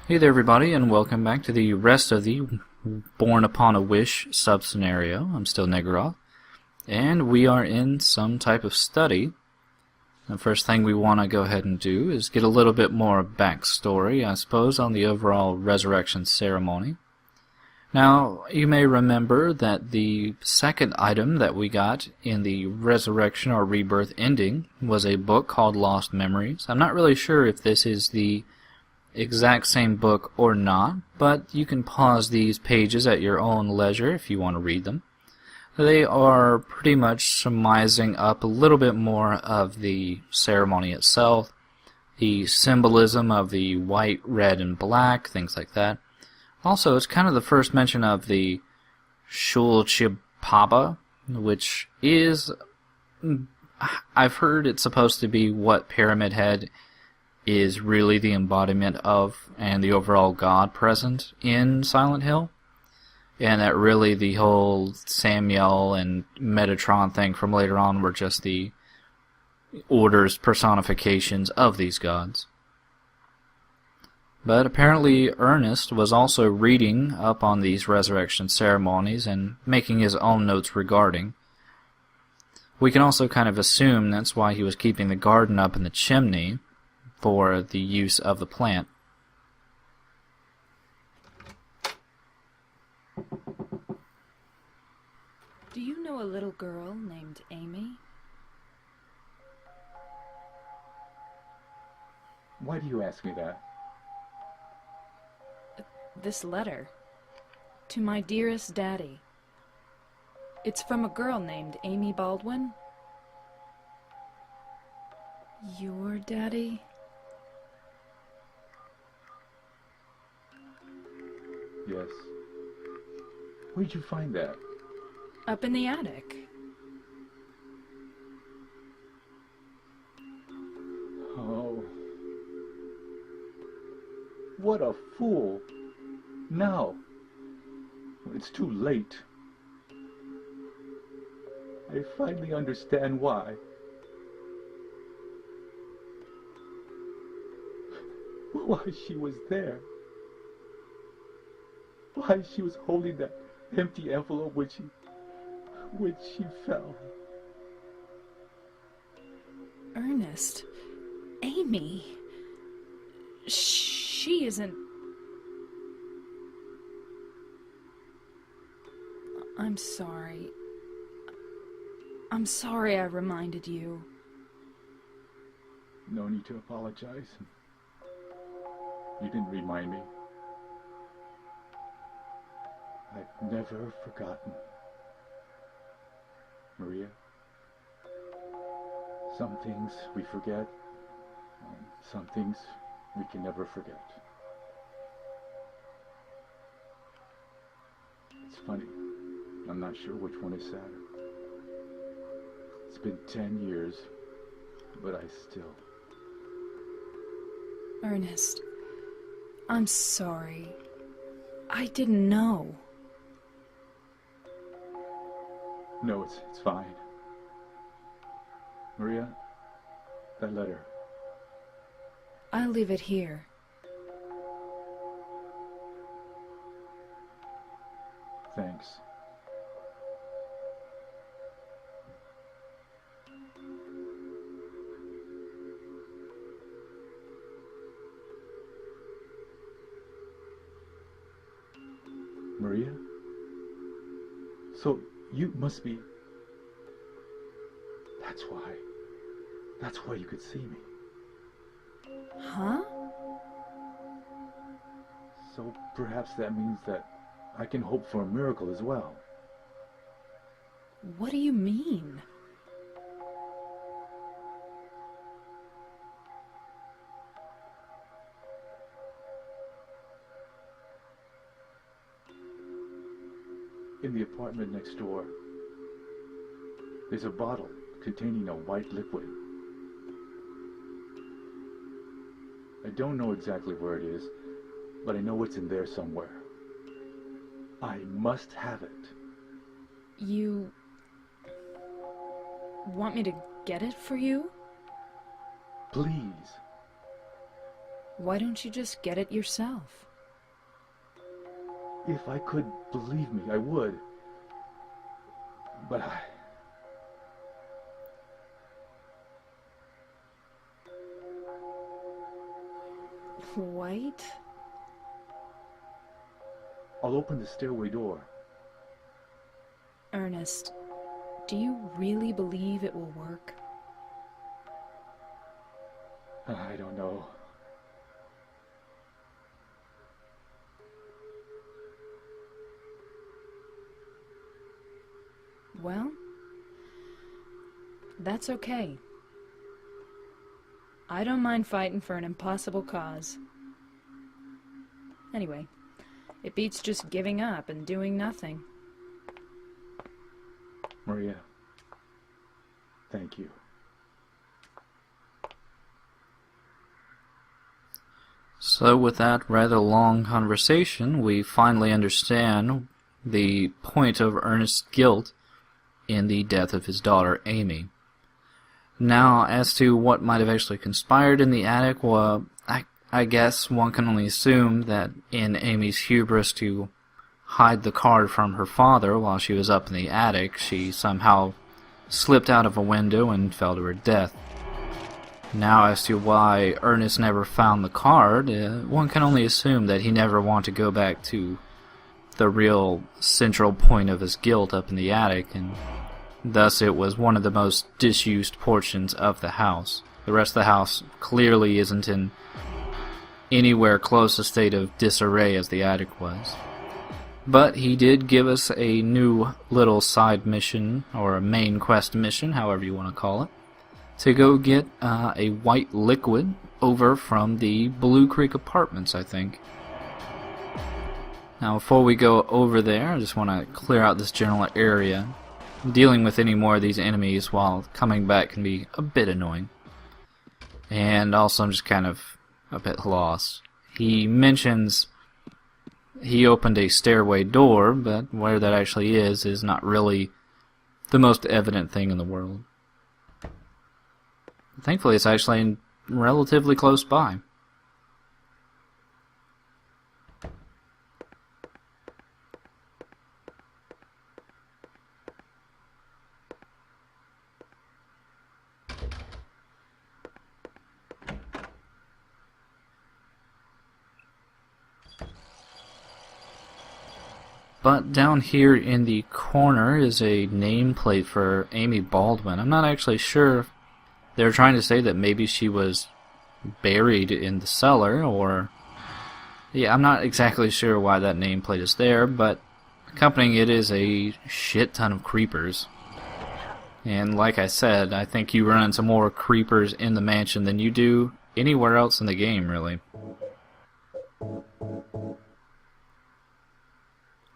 Hey there everybody, and welcome back to the rest of the Born Upon a Wish sub-scenario. I'm still Negaroth, and we are in some type of study. The first thing we want to go ahead and do is get a little bit more backstory, I suppose, on the overall resurrection ceremony. Now, you may remember that the second item that we got in the resurrection or rebirth ending was a book called Lost Memories. I'm not really sure if this is the exact same book or not, but you can pause these pages at your own leisure if you want to read them. They are pretty much surmising up a little bit more of the ceremony itself, the symbolism of the white, red, and black, things like that. Also, it's kind of the first mention of the Shul Chipaba, which is, I've heard it's supposed to be what Pyramid Head is really the embodiment of and the overall god present in Silent Hill. And that really the whole Samuel and Metatron thing from later on were just the Order's personifications of these gods. But apparently Ernest was also reading up on these resurrection ceremonies and making his own notes regarding. We can also kind of assume that's why he was keeping the garden up in the chimney for the use of the plant. Do you know a little girl named Amy? Why do you ask me that? This letter. To my dearest daddy. It's from a girl named Amy Baldwin. Your daddy? Yes. Where'd you find that? Up in the attic. Oh. What a fool. Now, when it's too late, I finally understand why. Why she was there. Why she was holding that empty envelope when she fell. Ernest. Amy. She isn't... I'm sorry. I'm sorry I reminded you. No need to apologize. You didn't remind me. I've never forgotten. Maria, some things we forget, and some things we can never forget. It's funny, I'm not sure which one is sadder. It's been 10 years, but I still... Ernest, I'm sorry. I didn't know. No, it's fine. Maria, that letter. I'll leave it here. Thanks. Maria? So you must be... That's why you could see me. Huh? So perhaps that means that I can hope for a miracle as well. What do you mean? In the apartment next door, there's a bottle containing a white liquid. I don't know exactly where it is, but I know it's in there somewhere. I must have it. You... want me to get it for you? Please. Why don't you just get it yourself? If I could, believe me, I would. But Wait? I'll open the stairway door. Ernest, do you really believe it will work? I don't know. Well, that's okay. I don't mind fighting for an impossible cause. Anyway, it beats just giving up and doing nothing. Maria, thank you. So with that rather long conversation, we finally understand the point of Ernest's guilt in the death of his daughter, Amy. Now, as to what might have actually conspired in the attic, well, I guess one can only assume that in Amy's hubris to hide the card from her father while she was up in the attic, she somehow slipped out of a window and fell to her death. Now, as to why Ernest never found the card, one can only assume that he never wanted to go back to the real central point of his guilt up in the attic, and thus it was one of the most disused portions of the house. The rest of the house clearly isn't in anywhere close a state of disarray as the attic was. But he did give us a new little side mission, or a main quest mission, however you want to call it, to go get a white liquid over from the Blue Creek Apartments, I think. Now, before we go over there, I just want to clear out this general area. Dealing with any more of these enemies while coming back can be a bit annoying. And also, I'm just kind of a bit lost. He mentions he opened a stairway door, but where that actually is not really the most evident thing in the world. Thankfully, it's actually relatively close by. But down here in the corner is a nameplate for Amy Baldwin. I'm not actually sure if they're trying to say that maybe she was buried in the cellar, or... Yeah, I'm not exactly sure why that nameplate is there, but accompanying it is a shit ton of creepers. And like I said, I think you run into more creepers in the mansion than you do anywhere else in the game, really.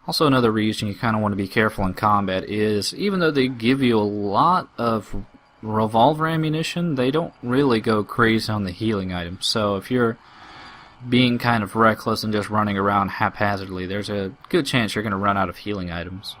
Also, another reason you kind of want to be careful in combat is, even though they give you a lot of revolver ammunition, they don't really go crazy on the healing items. So if you're being kind of reckless and just running around haphazardly, there's a good chance you're going to run out of healing items.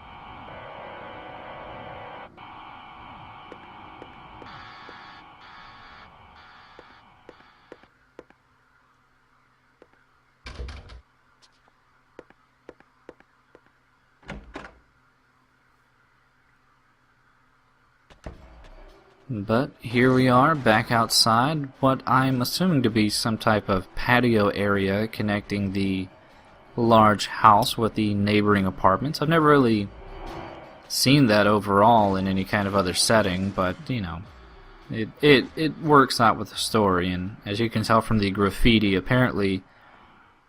But here we are, back outside, what I'm assuming to be some type of patio area connecting the large house with the neighboring apartments. I've never really seen that overall in any kind of other setting, but, you know, it works out with the story, and as you can tell from the graffiti, apparently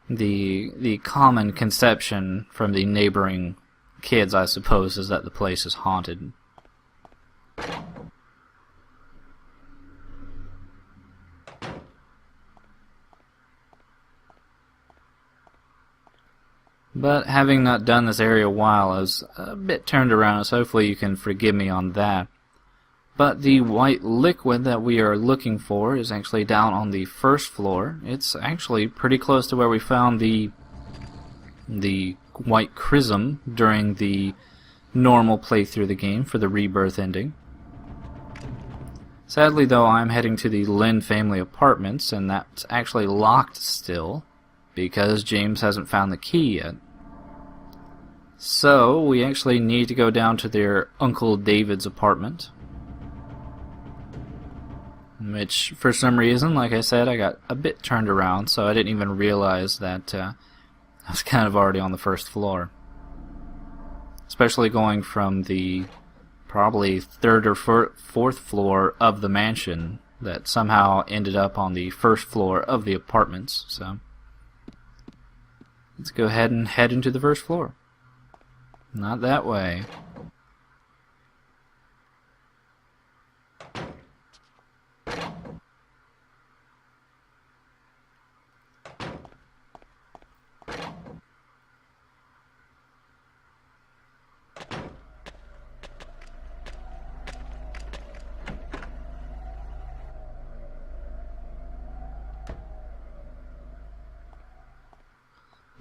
the common conception from the neighboring kids, I suppose, is that the place is haunted. But having not done this area a while, I was a bit turned around, so hopefully you can forgive me on that. But the white liquid that we are looking for is actually down on the first floor. It's actually pretty close to where we found the white chrism during the normal playthrough of the game for the rebirth ending. Sadly, though, I'm heading to the Lynn family apartments, and that's actually locked still, because James hasn't found the key yet. So, we actually need to go down to their Uncle David's apartment. Which, for some reason, like I said, I got a bit turned around, so I didn't even realize that I was kind of already on the first floor. Especially going from the probably third or fourth floor of the mansion that somehow ended up on the first floor of the apartments. So, let's go ahead and head into the first floor. Not that way.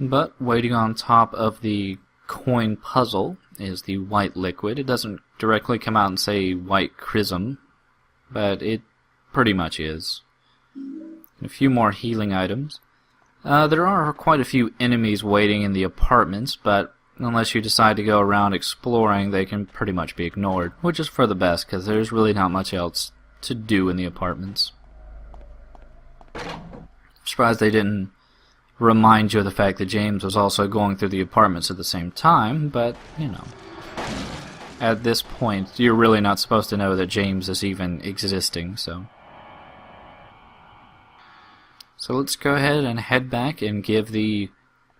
But waiting on top of the coin puzzle is the white liquid. It doesn't directly come out and say white chrism, but it pretty much is. And a few more healing items. There are quite a few enemies waiting in the apartments, but unless you decide to go around exploring, they can pretty much be ignored, which is for the best, because there's really not much else to do in the apartments. I'm surprised they didn't remind you of the fact that James was also going through the apartments at the same time, but, you know, at this point, you're really not supposed to know that James is even existing, so. So let's go ahead and head back and give the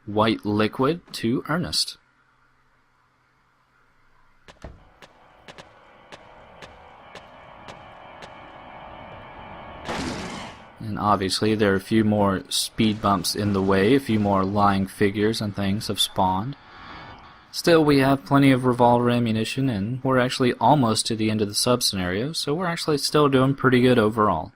white liquid to Ernest. And obviously there are a few more speed bumps in the way, a few more lying figures and things have spawned. Still, we have plenty of revolver ammunition, and we're actually almost to the end of the sub-scenario, so we're actually still doing pretty good overall.